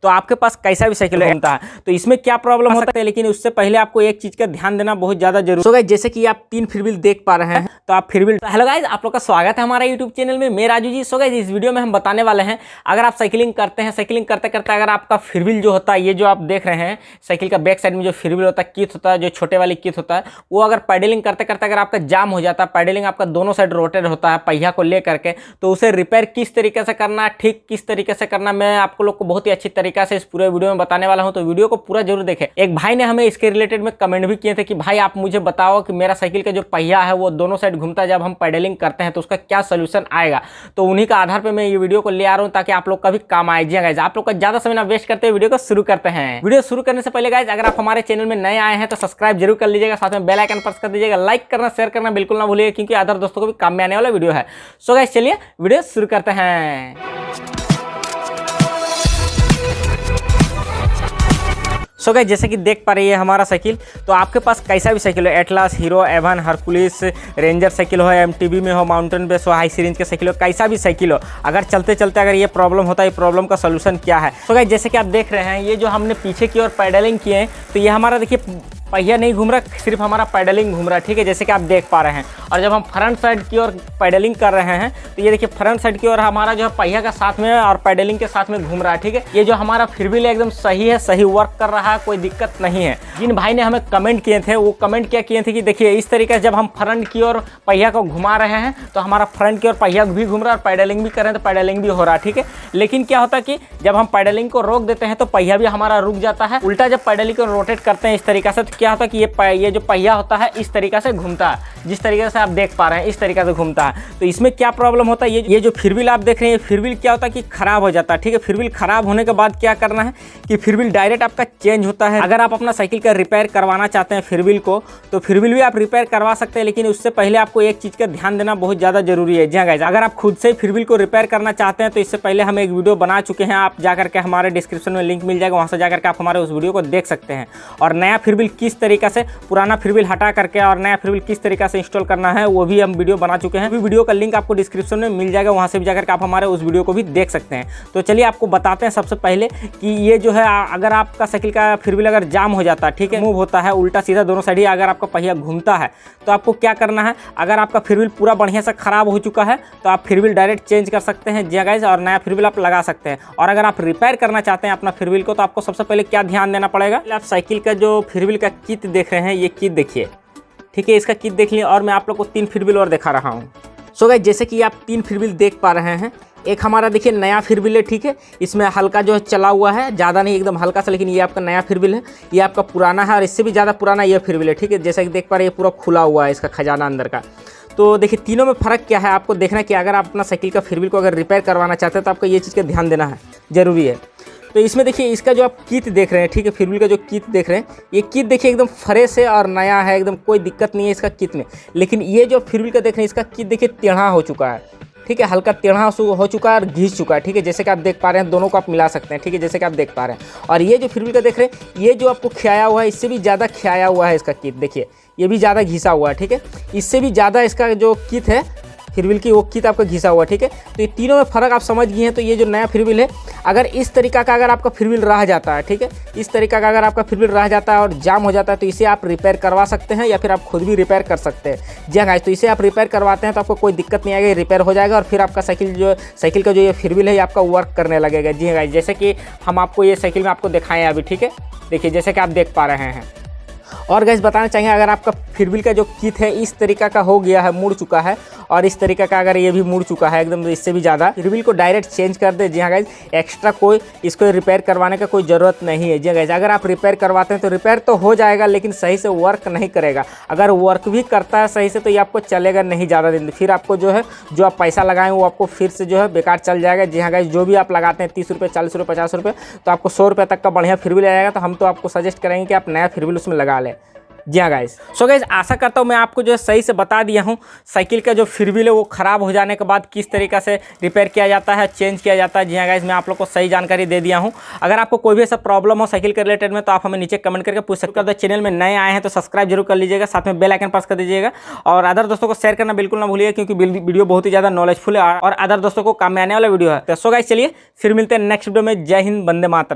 तो आपके पास कैसा भी साइकिल होता है तो इसमें क्या प्रॉब्लम होता है, लेकिन उससे पहले आपको एक चीज का ध्यान देना बहुत ज्यादा जरूरी है। गाइस जैसे कि आप 3 फ्रीव्हील देख पा रहे हैं, तो आप फ्रीव्हील हेलो गाइस, आप लोग का स्वागत है हमारे यूट्यूब चैनल में। मैं राजू जी। गाइस इस वीडियो में हम बताने वाले हैं, अगर आप साइकिलिंग करते हैं, साइकिलिंग करते करते अगर आपका फ्रीव्हील जो होता है, ये जो आप देख रहे हैं साइकिल का बैक साइड में जो फ्रीव्हील होता है, किट होता है, जो छोटे वाली किट होता है, वो अगर पैडलिंग करते करते अगर आपका जाम हो जाता है, पैडलिंग आपका दोनों साइड रोटेट होता है पहिया को ले करके, तो उसे रिपेयर किस तरीके से करना, ठीक किस तरीके से करना, मैं आपको लोग को बहुत ही अच्छी तरीके से इस पूरे वीडियो में बताने वाला हूं। तो वीडियो को पूरा जरूर देखें। एक भाई ने हमें इसके रिलेटेड में कमेंट भी किए थे कि भाई आप मुझे बताओ कि मेरा साइकिल का जो पहिया है वो दोनों साइड घूमता है, जब हम पैडलिंग करते हैं तो उसका क्या सोल्यूशन आएगा। तो उन्हीं का आधार पर मैं ये वीडियो को ले आ रहा हूँ ताकि आप लोग का भी काम आए। जी गाइस, आप लोग का ज्यादा समय ना वेस्ट करते हुए वीडियो को शुरू करते हैं। वीडियो शुरू करने से पहले गाइस, अगर आप हमारे चैनल में नए आए हैं तो सब्सक्राइब जरूर कर लीजिएगा, साथ में बेल आइकन प्रेस कर दीजिएगा, लाइक करना शेयर करना बिल्कुल ना भूलिएगा, क्योंकि अदर दोस्तों को भी काम में आने वाला वीडियो है। सो गाइस चलिए वीडियो शुरू करते हैं। सो गाइस जैसे कि देख पा रही है हमारा साइकिल, तो आपके पास कैसा भी साइकिल हो, Atlas, Hero, Avon, Hercules, ranger cycle हो, एमटीबी में हो, माउंटेन बेस हो, हाई सीरीज के साइकिल हो, कैसा भी साइकिल हो, अगर चलते चलते अगर ये प्रॉब्लम होता है, ये प्रॉब्लम का सोल्यूशन क्या है। सो गाइस जैसे कि आप देख रहे हैं, ये जो हमने पीछे की ओर पैडलिंग किए हैं, तो ये हमारा देखिए पहिया नहीं घूम रहा, सिर्फ हमारा पैडलिंग घूम रहा है। ठीक है, जैसे कि आप देख पा रहे हैं। और जब हम फ्रंट साइड की ओर पैडलिंग कर रहे हैं तो ये देखिए फ्रंट साइड की ओर हमारा जो है पहिया का साथ में और पैडलिंग के साथ में घूम रहा है। ठीक है, ये जो हमारा फ्रीव्हील एकदम सही है, सही वर्क कर रहा है, कोई दिक्कत नहीं है। जिन भाई ने हमें कमेंट किए थे, वो कमेंट क्या किए थे कि देखिए इस तरीके से जब हम फ्रंट की ओर पहिया को घुमा रहे हैं तो हमारा फ्रंट की ओर पहिया भी घूम रहा है और पैडलिंग भी कर रहे हैं तो पैडलिंग भी हो रहा है। ठीक है, लेकिन क्या होता है कि जब हम पैडलिंग को रोक देते हैं तो पहिया भी हमारा रुक जाता है। उल्टा जब पैडलिंग को रोटेट करते हैं इस तरीके से, तो क्या होता है कि ये जो पहिया होता है इस तरीके से घूमता है, जिस तरीके से आप देख पा रहे हैं इस तरीके से घूमता है। तो इसमें क्या प्रॉब्लम होता है, ये जो फ्रीव्हील आप देख रहे हैं, फ्रीव्हील क्या होता है कि खराब हो जाता है। ठीक है, फ्रीव्हील खराब होने के बाद क्या करना है कि फ्रीव्हील डायरेक्ट आपका चेंज होता है। अगर आप अपना साइकिल का रिपेयर करवाना चाहते हैं फ्रीव्हील को, तो फ्रीव्हील भी आप रिपेयर करवा सकते हैं, लेकिन उससे पहले आपको एक चीज़ का ध्यान देना बहुत ज़्यादा जरूरी है। जी हाँ गाइस, अगर आप खुद से फ्रीव्हील को रिपेयर करना चाहते हैं तो इससे पहले हम एक वीडियो बना चुके हैं, आप जाकर के हमारे डिस्क्रिप्शन में लिंक मिल जाएगा, वहाँ से जाकर के आप हमारे उस वीडियो को देख सकते हैं। और नया फ्रीव्हील किस तरीके से पुराना फ्रीव्हील हटा करके और नया फ्रीव्हील किस तरीके से इंस्टॉल करना है वो भी हम वीडियो बना चुके हैं। वीडियो का लिंक आपको डिस्क्रिप्शन में मिल जाएगा, वहां से भी जाकर आप हमारे उस वीडियो को भी देख सकते हैं। तो चलिए आपको बताते हैं सबसे पहले कि ये जो है, अगर आपका साइकिल का फ्रीव्हील अगर जाम हो जाता है, ठीक है, मूव होता है उल्टा सीधा दोनों साइड ही, अगर आपका पहिया घूमता है तो आपको क्या करना है। अगर आपका फ्रीव्हील पूरा बढ़िया से खराब हो चुका है तो आप फ्रीव्हील डायरेक्ट चेंज कर सकते हैं। जी गाइस, और नया फ्रीव्हील आप लगा सकते हैं। और अगर आप रिपेयर करना चाहते हैं अपना फ्रीव्हील को, तो आपको सबसे पहले क्या ध्यान देना पड़ेगा, आप साइकिल का जो फ्रीव्हील का किट देख रहे हैं, ये किट देखिए। ठीक है, इसका किट देख लिया और मैं आप लोग को 3 फ्रीव्हील और दिखा रहा हूँ। सो गाइस जैसे कि आप 3 फ्रीव्हील देख पा रहे हैं, एक हमारा देखिए नया फ्रीव्हील है। ठीक है, इसमें हल्का जो है चला हुआ है, ज़्यादा नहीं, एकदम हल्का सा, लेकिन ये आपका नया फ्रीव्हील है। ये आपका पुराना है और इससे भी ज़्यादा पुराना ये फ्रीव्हील है। ठीक है, जैसा कि देख पा रहे हैं, ये पूरा खुला हुआ है, इसका खजाना अंदर का। तो देखिए तीनों में फ़र्क क्या है आपको देखना कि अगर आप अपना साइकिल का फ्रीव्हील को अगर रिपेयर करवाना चाहते हैं तो आपको ये चीज़ का ध्यान देना है, ज़रूरी है। तो इसमें देखिए इसका जो आप किट देख रहे हैं, ठीक है, फ्रीव्हील का जो किट देख रहे हैं, ये किट देखिए एकदम फ्रेश है और नया है, एकदम कोई दिक्कत नहीं है इसका किट में। लेकिन ये जो फ्रीव्हील का देख रहे हैं, इसका किट देखिए टेढ़ा हो चुका है। ठीक है, हल्का टेढ़ा हो चुका है और घिस चुका है। ठीक है, जैसे कि आप देख पा रहे हैं, दोनों को आप मिला सकते हैं। ठीक है, जैसे कि आप देख पा रहे हैं। और ये जो फ्रीव्हील का देख रहे हैं, ये जो आपको खियाया हुआ है, इससे भी ज़्यादा खियाया हुआ है इसका किट। देखिए ये भी ज़्यादा घिसा हुआ है। ठीक है, इससे भी ज़्यादा इसका जो किट है फ्रीव्हील की, वो किट आपका घिसा हुआ है। ठीक है, तो ये तीनों में फ़र्क आप समझ गए हैं। तो ये जो नया फ्रीव्हील है, अगर इस तरीका का अगर आपका फ्रीव्हील रह जाता है, ठीक है, इस तरीका का अगर आपका फ्रीव्हील रह जाता है और जाम हो जाता है, तो इसे आप रिपेयर करवा सकते हैं या फिर आप खुद भी रिपेयर कर सकते हैं। जी हाँ, तो इसे आप रिपेयर करवाते हैं तो आपको कोई दिक्कत नहीं आएगी, रिपेयर हो जाएगा और फिर आपका साइकिल का जो ये फ्रीव्हील है, ये आपका वर्क करने लगेगा। जी हाँ, जैसे कि हम आपको ये साइकिल में आपको दिखाएं अभी। ठीक है, देखिए जैसे कि आप देख पा रहे हैं। और गाइस बताना चाहिए, अगर आपका फ्रीव्हील का जो किट है इस तरीका का हो गया है, मुड़ चुका है, और इस तरीका का अगर ये भी मुड़ चुका है एकदम, तो इससे भी ज़्यादा, फ्रीव्हील को डायरेक्ट चेंज कर दे। जी हाँ गाइस, एक्स्ट्रा कोई इसको रिपेयर करवाने का कोई ज़रूरत नहीं है। जी हाँ गाइस, अगर आप रिपेयर करवाते हैं तो रिपेयर तो हो जाएगा, लेकिन सही से वर्क नहीं करेगा। अगर वर्क भी करता है सही से तो ये आपको चलेगा नहीं ज़्यादा दिन, फिर आपको जो है जो आप पैसा लगाएं वो आपको फिर से जो है बेकार चल जाएगा। जी हाँ गाइस, जो भी आप लगाते हैं 30 रुपये, 40 रुपये, 50 रुपये, तो आपको 100 रुपये तक का बढ़िया फ्रीव्हील आएगा। तो हम तो आपको सजेस्ट करेंगे कि आप नया फ्रीव्हील उसमें लगा लें। जी हाँ गाइस, सो गाइस आशा करता हूँ मैं आपको जो है सही से बता दिया हूँ साइकिल का जो फ्रीव्हील है वो ख़राब हो जाने के बाद किस तरीक़े से रिपेयर किया जाता है, चेंज किया जाता है। जी हाँ गाइस, मैं आप लोग को सही जानकारी दे दिया हूँ। अगर आपको कोई भी ऐसा प्रॉब्लम हो साइकिल के रिलेटेड में तो आप हमें नीचे कमेंट करके पूछ सकते हो। चैनल में नए आए हैं तो सब्सक्राइब जरूर कर लीजिएगा, साथ में बेल आइकन प्रेस कर दीजिएगा और अदर दोस्तों को शेयर करना बिल्कुल ना भूलिएगा, क्योंकि वीडियो बहुत ही ज़्यादा नॉलेजफुल है और अदर दोस्तों को काम में आने वाला वीडियो है। तो सो गाइस चलिए फिर मिलते हैं नेक्स्ट वीडियो में। जय हिंद, वंदे मातरम।